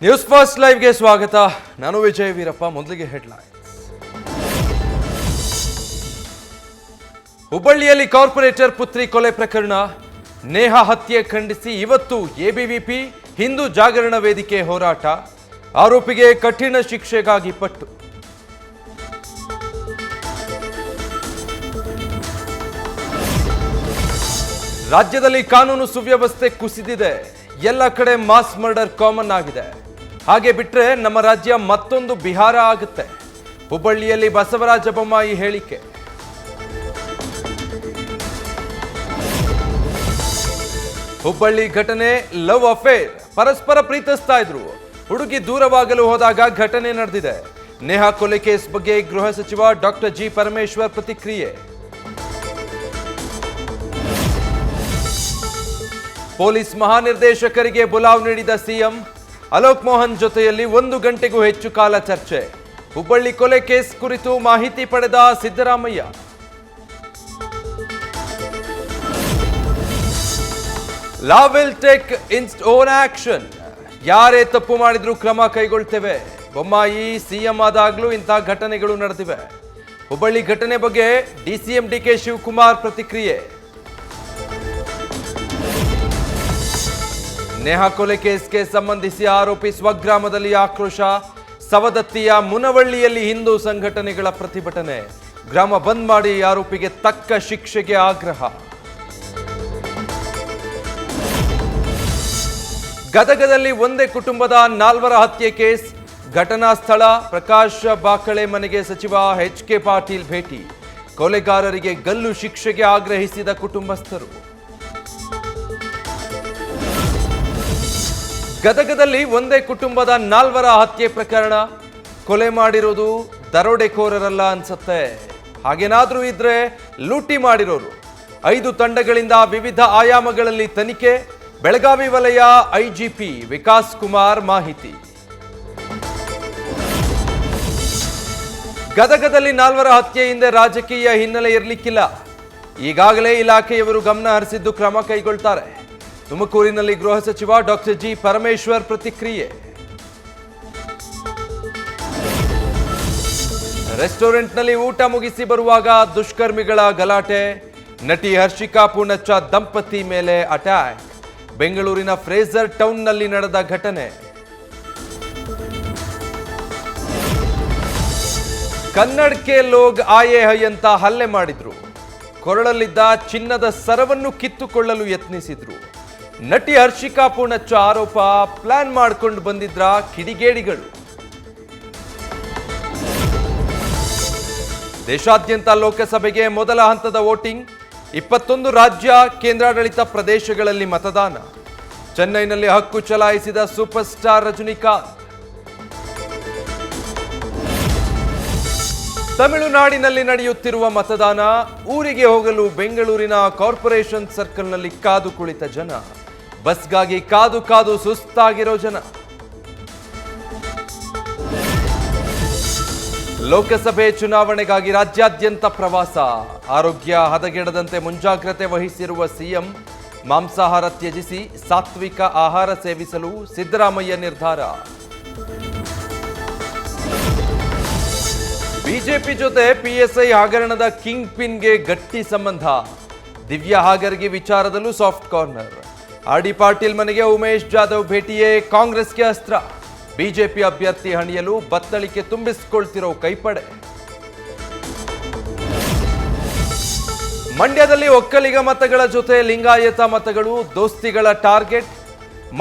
News first ಲೈವ್ಗೆ ಸ್ವಾಗತ. ನಾನು ವಿಜಯ್ ವೀರಪ್ಪ. ಮೊದಲಿಗೆ ಹೆಡ್ಲೈನ್ಸ್. ಹುಬ್ಬಳ್ಳಿಯಲ್ಲಿ ಕಾರ್ಪೊರೇಟರ್ ಪುತ್ರಿ ಕೊಲೆ ಪ್ರಕರಣ, ನೇಹಾ ಹತ್ಯೆ ಖಂಡಿಸಿ ಇವತ್ತು ಎಬಿವಿಪಿ ಹಿಂದೂ ಜಾಗರಣ ವೇದಿಕೆ ಹೋರಾಟ, ಆರೋಪಿಗೆ ಕಠಿಣ ಶಿಕ್ಷೆಗಾಗಿ ಪಟ್ಟು. ರಾಜ್ಯದಲ್ಲಿ ಕಾನೂನು ಸುವ್ಯವಸ್ಥೆ ಕುಸಿದಿದೆ, ಎಲ್ಲ ಕಡೆ ಮಾಸ್ ಮರ್ಡರ್ ಕಾಮನ್ ಆಗಿದೆ. ಹಾಗೆ ಬಿಟ್ರೆ ನಮ್ಮ ರಾಜ್ಯ ಮತ್ತೊಂದು ಬಿಹಾರ ಆಗುತ್ತೆ. ಹುಬ್ಬಳ್ಳಿಯಲ್ಲಿ ಬಸವರಾಜ ಬೊಮ್ಮಾಯಿ ಹೇಳಿಕೆ. ಹುಬ್ಬಳ್ಳಿ ಘಟನೆ ಲವ್ ಅಫೇರ್, ಪರಸ್ಪರ ಪ್ರೀತಿಸ್ತಾ ಇದ್ರು, ಹುಡುಗಿ ದೂರವಾಗಲು ಹೋದಾಗ ಘಟನೆ ನಡೆದಿದೆ. ನೇಹಾ ಕೊಲೆ ಕೇಸ್ ಬಗ್ಗೆ ಗೃಹ ಸಚಿವ ಡಾಕ್ಟರ್ ಜಿ ಪರಮೇಶ್ವರ್ ಪ್ರತಿಕ್ರಿಯೆ. ಪೊಲೀಸ್ ಮಹಾನಿರ್ದೇಶಕರಿಗೆ ಬುಲಾವ್ ನೀಡಿದ ಸಿಎಂ, ಅಲೋಕ್ ಮೋಹನ್ ಜೊತೆಯಲ್ಲಿ 1 ಗಂಟೆಗೂ ಹೆಚ್ಚು ಕಾಲ ಚರ್ಚೆ. ಹುಬ್ಬಳ್ಳಿ ಕೊಲೆ ಕೇಸ್ ಕುರಿತು ಮಾಹಿತಿ ಪಡೆದ Siddaramaiah. Law will take its own action, ಯಾರೇ ತಪ್ಪು ಮಾಡಿದ್ರೂ ಕ್ರಮ ಕೈಗೊಳ್ತೇವೆ. ಬೊಮ್ಮಾಯಿ ಸಿಎಂ ಆದಾಗ್ಲೂ ಇಂಥ ಘಟನೆಗಳು ನಡೆದಿವೆ. ಹುಬ್ಬಳ್ಳಿ ಘಟನೆ ಬಗ್ಗೆ ಡಿಸಿಎಂ ಡಿಕೆ ಶಿವಕುಮಾರ್ ಪ್ರತಿಕ್ರಿಯೆ. ನೇಹಾ ಕೊಲೆ ಕೇಸ್ಗೆ ಸಂಬಂಧಿಸಿ ಆರೋಪಿ ಸ್ವಗ್ರಾಮದಲ್ಲಿ ಆಕ್ರೋಶ, ಸವದತ್ತಿಯ ಮುನವಳ್ಳಿಯಲ್ಲಿ ಹಿಂದೂ ಸಂಘಟನೆಗಳ ಪ್ರತಿಭಟನೆ, ಗ್ರಾಮ ಬಂದ್ ಮಾಡಿ ಆರೋಪಿಗೆ ತಕ್ಕ ಶಿಕ್ಷೆಗೆ ಆಗ್ರಹ. ಗದಗದಲ್ಲಿ ಒಂದೇ ಕುಟುಂಬದ 4 ಹತ್ಯೆ ಕೇಸ್, ಘಟನಾ ಸ್ಥಳ ಪ್ರಕಾಶ್ ಬಾಕಳೆ ಮನೆಗೆ ಸಚಿವ ಎಚ್.ಕೆ. ಪಾಟೀಲ್ ಭೇಟಿ, ಕೊಲೆಗಾರರಿಗೆ ಗಲ್ಲು ಶಿಕ್ಷೆಗೆ ಆಗ್ರಹಿಸಿದ ಕುಟುಂಬಸ್ಥರು. ಗದಗದಲ್ಲಿ ಒಂದೇ ಕುಟುಂಬದ 4 ಹತ್ಯೆ ಪ್ರಕರಣ, ಕೊಲೆ ಮಾಡಿರೋದು ದರೋಡೆಕೋರರಲ್ಲ ಅನ್ಸುತ್ತೆ. ಹಾಗೇನಾದ್ರೂ ಇದ್ರೆ ಲೂಟಿ ಮಾಡಿರೋರು. 5 ತಂಡಗಳಿಂದ ವಿವಿಧ ಆಯಾಮಗಳಲ್ಲಿ ತನಿಖೆ, ಬೆಳಗಾವಿ ವಲಯ ಐಜಿಪಿ ವಿಕಾಸ್ ಕುಮಾರ್ ಮಾಹಿತಿ. ಗದಗದಲ್ಲಿ 4 ಹತ್ಯೆ ಹಿಂದೆ ರಾಜಕೀಯ ಹಿನ್ನೆಲೆ ಇರಲಿಕ್ಕಿಲ್ಲ, ಈಗಾಗಲೇ ಇಲಾಖೆಯವರು ಗಮನ ಹರಿಸಿದ್ದು ಕ್ರಮ ಕೈಗೊಳ್ತಾರೆ. ತುಮಕೂರಿನಲ್ಲಿ ಗೃಹ ಸಚಿವ ಡಾಕ್ಟರ್ ಜಿ ಪರಮೇಶ್ವರ್ ಪ್ರತಿಕ್ರಿಯೆ. ರೆಸ್ಟೋರೆಂಟ್ನಲ್ಲಿ ಊಟ ಮುಗಿಸಿ ಬರುವಾಗ ದುಷ್ಕರ್ಮಿಗಳ ಗಲಾಟೆ, ನಟಿ ಹರ್ಷಿಕಾ ಪೂಣಚ್ಚ ದಂಪತಿ ಮೇಲೆ ಅಟ್ಯಾಕ್, ಬೆಂಗಳೂರಿನ ಫ್ರೇಜರ್ ಟೌನ್ನಲ್ಲಿ ನಡೆದ ಘಟನೆ. ಕನ್ನಡಕ್ಕೆ ಲೋಗ್ ಆಯೇ ಹೈ ಅಂತ ಹಲ್ಲೆ ಮಾಡಿದ್ರು, ಕೊರಳಲ್ಲಿದ್ದ ಚಿನ್ನದ ಸರವನ್ನು ಕಿತ್ತುಕೊಳ್ಳಲು ಯತ್ನಿಸಿದ್ರು. ನಟಿ ಹರ್ಷಿಕಾ ಪೂಣಚ್ಚ ಆರೋಪ, ಪ್ಲಾನ್ ಮಾಡಿಕೊಂಡು ಬಂದಿದ್ರ ಕಿಡಿಗೇಡಿಗಳು. ದೇಶಾದ್ಯಂತ ಲೋಕಸಭೆಗೆ ಮೊದಲ ಹಂತದ ವೋಟಿಂಗ್, 21 ರಾಜ್ಯ ಕೇಂದ್ರಾಡಳಿತ ಪ್ರದೇಶಗಳಲ್ಲಿ ಮತದಾನ. ಚೆನ್ನೈನಲ್ಲಿ ಹಕ್ಕು ಚಲಾಯಿಸಿದ ಸೂಪರ್ ಸ್ಟಾರ್ ರಜನಿಕಾಂತ್. ತಮಿಳುನಾಡಿನಲ್ಲಿ ನಡೆಯುತ್ತಿರುವ ಮತದಾನ, ಊರಿಗೆ ಹೋಗಲು ಬೆಂಗಳೂರಿನ ಕಾರ್ಪೊರೇಷನ್ ಸರ್ಕಲ್ನಲ್ಲಿ ಕಾದು ಕುಳಿತ ಜನ, ಬಸ್ಗಾಗಿ ಕಾದು ಕಾದು ಸುಸ್ತಾಗಿರೋ ಜನ. ಲೋಕಸಭೆ ಚುನಾವಣೆಗಾಗಿ ರಾಜ್ಯಾದ್ಯಂತ ಪ್ರವಾಸ, ಆರೋಗ್ಯ ಹದಗೆಡದಂತೆ ಮುಂಜಾಗ್ರತೆ ವಹಿಸಿರುವ ಸಿಎಂ, ಮಾಂಸಾಹಾರ ತ್ಯಜಿಸಿ ಸಾತ್ವಿಕ ಆಹಾರ ಸೇವಿಸಲು ಸಿದ್ದರಾಮಯ್ಯ ನಿರ್ಧಾರ. ಬಿಜೆಪಿ ಜೊತೆ ಪಿಎಸ್ಐ ಹಗರಣದ ಕಿಂಗ್ ಪಿನ್ಗೆ ಗಟ್ಟಿ ಸಂಬಂಧ, ದಿವ್ಯಾ ಹಾಗರ್ಗಿ ವಿಚಾರದಲ್ಲೂ ಸಾಫ್ಟ್ ಕಾರ್ನರ್. ಆರ್.ಡಿ. ಪಾಟೀಲ್ ಮನೆಗೆ ಉಮೇಶ್ ಜಾಧವ್ ಭೇಟಿಯೇ ಕಾಂಗ್ರೆಸ್ಗೆ ಅಸ್ತ್ರ, ಬಿಜೆಪಿ ಅಭ್ಯರ್ಥಿ ಹಣಿಯಲು ಬತ್ತಳಿಕೆ ತುಂಬಿಸಿಕೊಳ್ತಿರೋ ಕೈಪಡೆ. ಮಂಡ್ಯದಲ್ಲಿ ಒಕ್ಕಲಿಗ ಮತಗಳ ಜೊತೆ ಲಿಂಗಾಯತ ಮತಗಳು ದೋಸ್ತಿಗಳ ಟಾರ್ಗೆಟ್,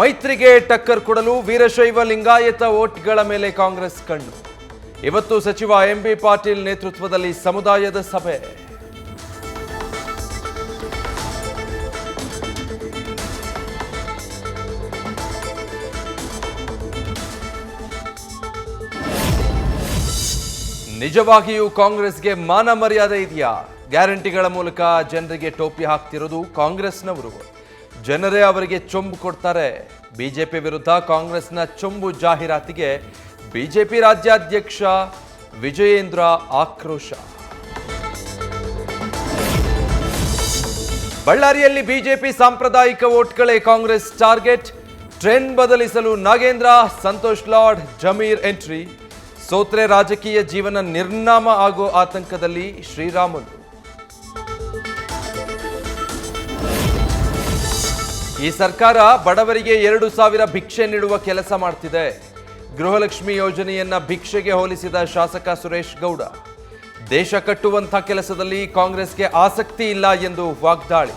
ಮೈತ್ರಿಗೆ ಟಕ್ಕರ್ ಕೊಡಲು ವೀರಶೈವ ಲಿಂಗಾಯತ ವೋಟ್ಗಳ ಮೇಲೆ ಕಾಂಗ್ರೆಸ್ ಕಣ್ಣು. ಇವತ್ತು ಸಚಿವ ಎಂ.ಬಿ. ಪಾಟೀಲ್ ನೇತೃತ್ವದಲ್ಲಿ ಸಮುದಾಯದ ಸಭೆ. ನಿಜವಾಗಿಯೂ ಕಾಂಗ್ರೆಸ್ಗೆ ಮಾನ ಮರ್ಯಾದೆ ಇದೆಯಾ? ಗ್ಯಾರಂಟಿಗಳ ಮೂಲಕ ಜನರಿಗೆ ಟೋಪಿ ಹಾಕ್ತಿರೋದು ಕಾಂಗ್ರೆಸ್ನವರು. ಜನರೇ ಅವರಿಗೆ ಚೊಂಬು ಕೊಡ್ತಾರೆ. ಬಿಜೆಪಿ ವಿರುದ್ಧ ಕಾಂಗ್ರೆಸ್ನ ಚೊಂಬು ಜಾಹೀರಾತಿಗೆ ಬಿಜೆಪಿ ರಾಜ್ಯಾಧ್ಯಕ್ಷ ವಿಜಯೇಂದ್ರ ಆಕ್ರೋಶ. ಬಳ್ಳಾರಿಯಲ್ಲಿ ಬಿಜೆಪಿ ಸಾಂಪ್ರದಾಯಿಕ ವೋಟ್ಗಳೇ ಕಾಂಗ್ರೆಸ್ ಟಾರ್ಗೆಟ್, ಟ್ರೆಂಡ್ ಬದಲಿಸಲು ನಾಗೇಂದ್ರ, ಸಂತೋಷ್ ಲಾಡ್, ಜಮೀರ್ ಎಂಟ್ರಿ. ಸೋತ್ರೆ ರಾಜಕೀಯ ಜೀವನ ನಿರ್ನಾಮ ಆಗೋ ಆತಂಕದಲ್ಲಿ ಶ್ರೀರಾಮುಲು. ಈ ಸರ್ಕಾರ ಬಡವರಿಗೆ 2,000 ಭಿಕ್ಷೆ ನೀಡುವ ಕೆಲಸ ಮಾಡ್ತಿದೆ. ಗೃಹಲಕ್ಷ್ಮಿ ಯೋಜನೆಯನ್ನ ಭಿಕ್ಷೆಗೆ ಹೋಲಿಸಿದ ಶಾಸಕ ಸುರೇಶ್ ಗೌಡ. ದೇಶ ಕಟ್ಟುವಂಥ ಕೆಲಸದಲ್ಲಿ ಕಾಂಗ್ರೆಸ್ಗೆ ಆಸಕ್ತಿ ಇಲ್ಲ ಎಂದು ವಾಗ್ದಾಳಿ.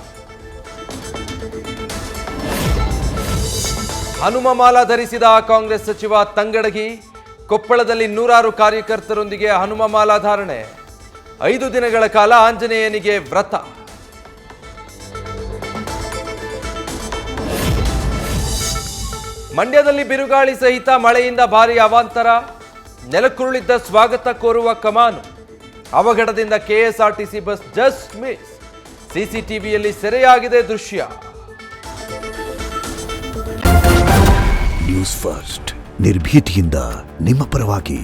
ಹನುಮಮಾಲ ಧರಿಸಿದ ಕಾಂಗ್ರೆಸ್ ಸಚಿವ ತಂಗಡಗಿ. ಕೊಪ್ಪಳದಲ್ಲಿ 100 ಕಾರ್ಯಕರ್ತರೊಂದಿಗೆ ಹನುಮಮಾಲಾ ಧಾರಣೆ. 5 ದಿನಗಳ ಕಾಲ ಆಂಜನೇಯನಿಗೆ ವ್ರತ. ಮಂಡ್ಯದಲ್ಲಿ ಬಿರುಗಾಳಿ ಸಹಿತ ಮಳೆಯಿಂದ ಭಾರೀ ಅವಾಂತರ. ನೆಲಕ್ಕುರುಳಿದ್ದ ಸ್ವಾಗತ ಕೋರುವ ಕಮಾನು. ಅವಘಡದಿಂದ ಕೆಎಸ್ಆರ್ಟಿಸಿ ಬಸ್ ಜಸ್ಟ್ ಮಿಸ್. ಸಿಸಿಟಿವಿಯಲ್ಲಿ ಸೆರೆಯಾಗಿದೆ ದೃಶ್ಯ. ನ್ಯೂಸ್ ಫಸ್ಟ್ ನಿರ್ಭೀತಿಯಿಂದ ನಿಮ್ಮ ಪರವಾಗಿ.